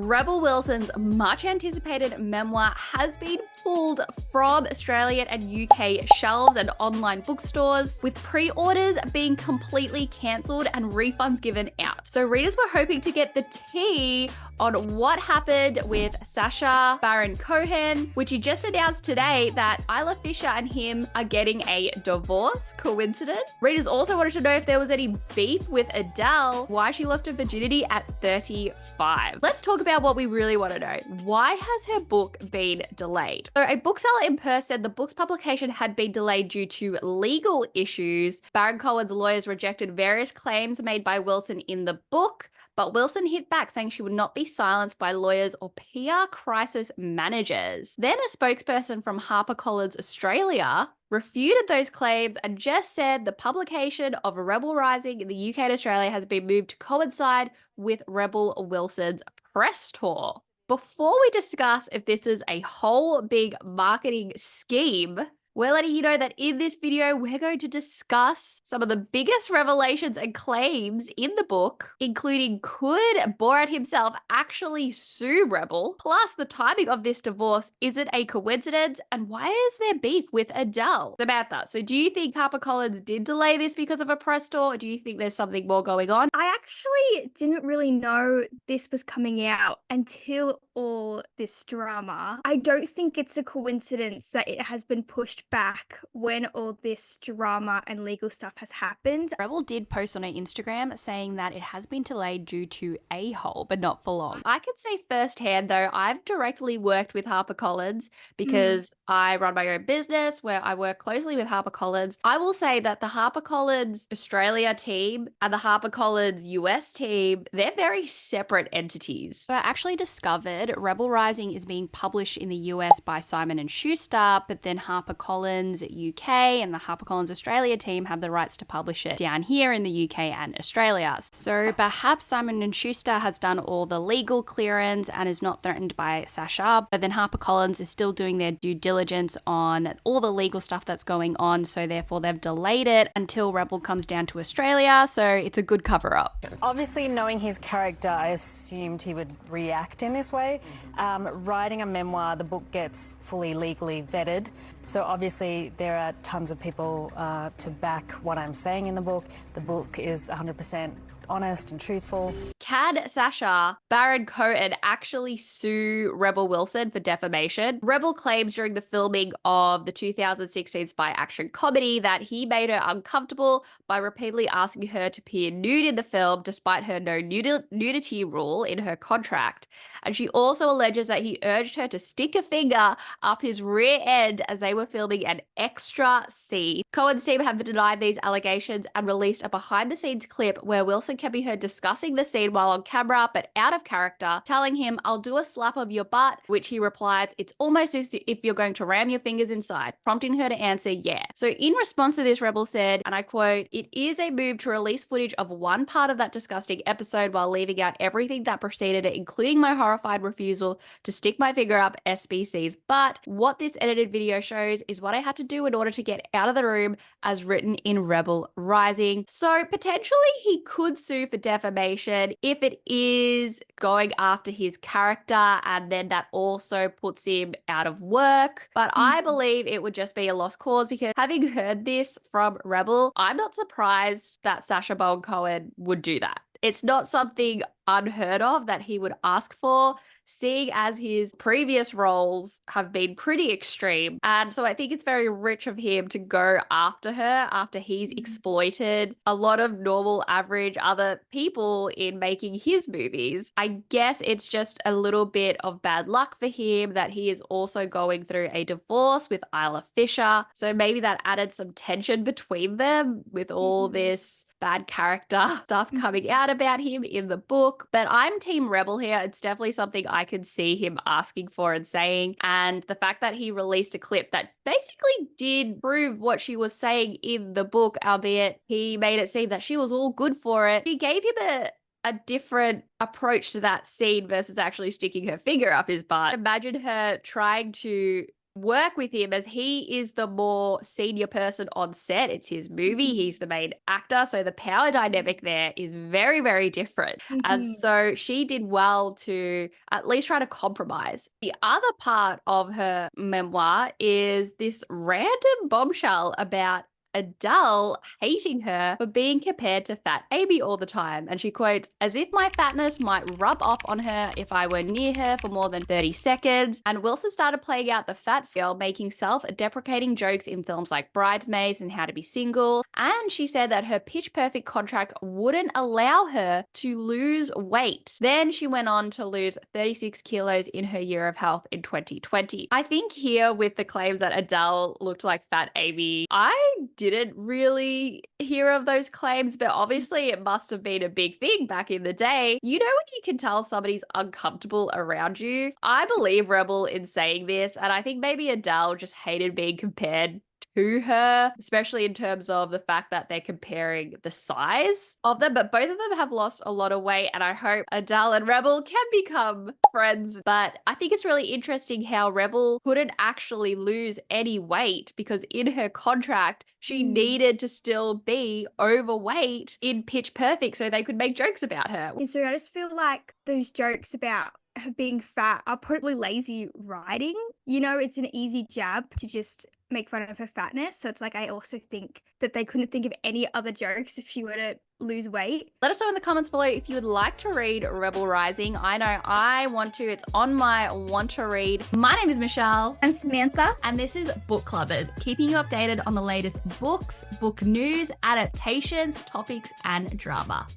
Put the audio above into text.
Rebel Wilson's much anticipated memoir has been pulled from Australian and UK shelves and online bookstores, with pre-orders being completely cancelled and refunds given out. So readers were hoping to get the tea on what happened with Sacha Baron Cohen, which he just announced today that Isla Fischer and him are getting a divorce. Coincidence? Readers also wanted to know if there was any beef with Adele, why she lost her virginity at 35. Let's talk about what we really want to know. Why has her book been delayed? So a bookseller in Perth said the book's publication had been delayed due to legal issues. Baron Cohen's lawyers rejected various claims made by Wilson in the book, but Wilson hit back, saying she would not be silenced by lawyers or PR crisis managers. Then a spokesperson from HarperCollins Australia refuted those claims and just said the publication of Rebel Rising in the UK and Australia has been moved to coincide with Rebel Wilson's press tour. Before we discuss if this is a whole big marketing scheme, we're letting you know that in this video, we're going to discuss some of the biggest revelations and claims in the book, including could Borat himself actually sue Rebel? Plus, the timing of this divorce, is it a coincidence? And why is there beef with Adele? Samantha, so do you think HarperCollins did delay this because of a press tour, or do you think there's something more going on? I actually didn't really know this was coming out until all this drama. I don't think it's a coincidence that it has been pushed back when all this drama and legal stuff has happened. Rebel did post on her Instagram saying that it has been delayed due to a hole, but not for long. I can say firsthand though, I've directly worked with HarperCollins because I run my own business where I work closely with HarperCollins. I will say that the HarperCollins Australia team and the HarperCollins US team, they're very separate entities. So I actually discovered Rebel Rising is being published in the US by Simon & Schuster, but then HarperCollins UK and the HarperCollins Australia team have the rights to publish it down here in the UK and Australia. So perhaps Simon & Schuster has done all the legal clearance and is not threatened by Sacha, but then HarperCollins is still doing their due diligence on all the legal stuff that's going on, so therefore they've delayed it until Rebel comes down to Australia, so it's a good cover-up. Obviously, knowing his character, I assumed he would react in this way. Writing a memoir, the book gets fully legally vetted, so obviously there are tons of people to back what I'm saying in the book. The book is 100% honest and truthful. Can Sacha Baron Cohen actually sue Rebel Wilson for defamation? Rebel claims during the filming of the 2016 spy action comedy that he made her uncomfortable by repeatedly asking her to appear nude in the film despite her no nudity rule in her contract. And she also alleges that he urged her to stick a finger up his rear end as they were filming an extra scene. Cohen's team have denied these allegations and released a behind-the-scenes clip where Wilson can be heard discussing the scene while on camera but out of character, telling him, "I'll do a slap of your butt," which he replies, "It's almost as if you're going to ram your fingers inside," prompting her to answer, "Yeah." So in response to this, Rebel said, and I quote, "It is a move to release footage of one part of that disgusting episode while leaving out everything that preceded it, including my horrified refusal to stick my finger up SBC's butt. What this edited video shows is what I had to do in order to get out of the room, as written in Rebel Rising." So potentially he could sue for defamation if it is going after his character, and then that also puts him out of work. But I believe it would just be a lost cause, because having heard this from Rebel, I'm not surprised that Sacha Baron Cohen would do that. It's not something unheard of that he would ask for, seeing as his previous roles have been pretty extreme. And so I think it's very rich of him to go after her after he's exploited a lot of normal, average other people in making his movies. I guess it's just a little bit of bad luck for him that he is also going through a divorce with Isla Fischer. So maybe that added some tension between them with all this bad character stuff coming out about him in the book. But I'm Team Rebel here. It's definitely something I could see him asking for and saying. And the fact that he released a clip that basically did prove what she was saying in the book, albeit he made it seem that she was all good for it. She gave him a different approach to that scene versus actually sticking her finger up his butt. Imagine her trying to work with him as he is the more senior person on set. It's his movie. He's the main actor. So the power dynamic there is very, very different. And so she did well to at least try to compromise. The other part of her memoir is this random bombshell about Adele hating her for being compared to Fat Amy all the time. And she quotes, "As if my fatness might rub off on her if I were near her for more than 30 seconds. And Wilson started playing out the fat girl, making self-deprecating jokes in films like Bridesmaids and How to Be Single. And she said that her pitch perfect contract wouldn't allow her to lose weight. Then she went on to lose 36 kilos in her year of health in 2020. I think here with the claims that Adele looked like Fat Amy, I didn't really hear of those claims, but obviously it must have been a big thing back in the day. You know when you can tell somebody's uncomfortable around you? I believe Rebel in saying this, and I think maybe Adele just hated being compared to her, especially in terms of the fact that they're comparing the size of them. But both of them have lost a lot of weight, and I hope Adele and Rebel can become friends. But I think it's really interesting how Rebel couldn't actually lose any weight because in her contract, she needed to still be overweight in Pitch Perfect so they could make jokes about her. And so I just feel like those jokes about her being fat are probably lazy writing. You know, it's an easy jab to just make fun of her fatness. So it's like, I also think that they couldn't think of any other jokes if she were to lose weight. Let us know in the comments below if you would like to read Rebel Rising. I know I want to. It's on my want to read. My name is Michelle. I'm Samantha. And this is Book Clubbers, keeping you updated on the latest books, book news, adaptations, topics, and drama.